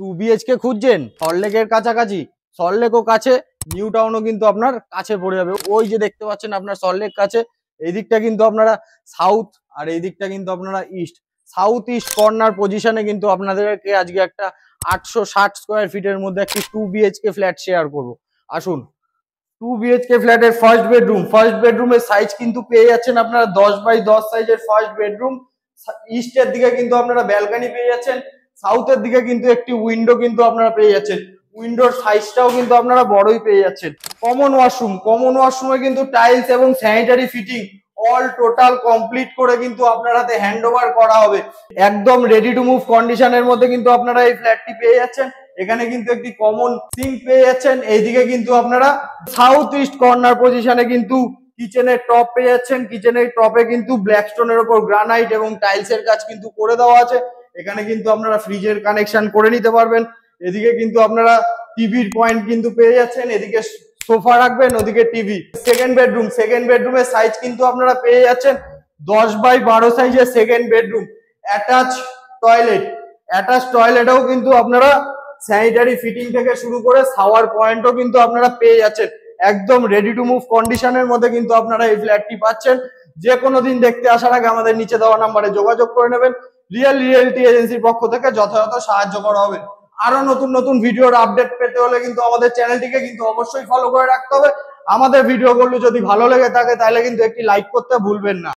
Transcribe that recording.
2 BHK খুঁজছেন সল্টলেকের কাছাকাছি, সল্টলেকও কাছে, নিউ টাউনও কিন্তু আপনার কাছে পড়ে যাবে। ওই যে দেখতে পাচ্ছেন আপনার সল্টলেক কাছে, এই দিকটা কিন্তু আপনারা সাউথ আর এই দিকটা কিন্তু আপনারা ইস্ট, সাউথ ইস্ট কর্নার পজিশনে কিন্তু আপনাদেরকে আজকে একটা 860 স্কোয়ার ফিটের মধ্যে একটি 2 BHK ফ্ল্যাট শেয়ার করবো। আসুন, 2 BHK ফ্ল্যাটের ফার্স্ট বেডরুমের সাইজ কিন্তু পেয়ে যাচ্ছেন আপনারা 10x10 সাইজের ফার্স্ট বেডরুম। ইস্টের দিকে কিন্তু আপনারা ব্যালকনি পেয়ে যাচ্ছেন, সাউথের দিকে কিন্তু একটি উইন্ডো কিন্তু আপনারা পেয়ে যাচ্ছেন। উইন্ডোর সাইজটাও কিন্তু আপনারা বড়ই পেয়ে যাচ্ছেন। কমন ওয়াশরুমে কিন্তু টাইলস এবং sanitary fitting all total complete করে কিন্তু আপনার হাতে হ্যান্ড ওভার করা হবে। একদম রেডি টু মুভ কন্ডিশনের মধ্যে কিন্তু আপনারা এই ফ্ল্যাটটি পেয়ে যাচ্ছেন। এখানে কিন্তু একটি কমন সিঙ্ক পেয়ে যাচ্ছেন। এইদিকে কিন্তু আপনারা সাউথ ইস্ট কর্নার পজিশনে কিন্তু কিচেনের টপ পেয়ে যাচ্ছেন। কিচেনের টপে কিন্তু ব্ল্যাক স্টোনের উপর গ্রানাইট এবং টাইলসের কাজ কিন্তু করে দেওয়া আছে। এখানে কিন্তু আপনারা ফ্রিজের কানেকশন করে নিতে পারবেন। এদিকে কিন্তু আপনারা টিভির পয়েন্ট কিন্তু পেয়ে যাচ্ছেন। এদিকে সোফা রাখবেন, ওদিকে টিভি। সেকেন্ড বেডরুমের সাইজ কিন্তু আপনারা পেয়ে যাচ্ছেন 10x12 সাইজের সেকেন্ড বেডরুম। অ্যাটাচ টয়লেটেও কিন্তু আপনারা স্যানিটারি ফিটিং থেকে শুরু করে শাওয়ার পয়েন্টও কিন্তু আপনারা পেয়ে যাচ্ছেন। একদম রেডি টু মুভ কন্ডিশনের মধ্যে কিন্তু আপনারা এই ফ্ল্যাটটি পাচ্ছেন। যে কোনো দিন দেখতে আসার আগে আমাদের নিচে দেওয়া নাম্বারে যোগাযোগ করে নেবেন। রিয়েলটি এজেন্সির পক্ষ থেকে যথাযথ সাহায্য করা হবে। আরো নতুন ভিডিওর আপডেট পেতে হলে কিন্তু আমাদের চ্যানেলটিকে কিন্তু অবশ্যই ফলো করে রাখতে হবে। আমাদের ভিডিওগুলো যদি ভালো লেগে থাকে তাহলে কিন্তু একটি লাইক করতে ভুলবেন না।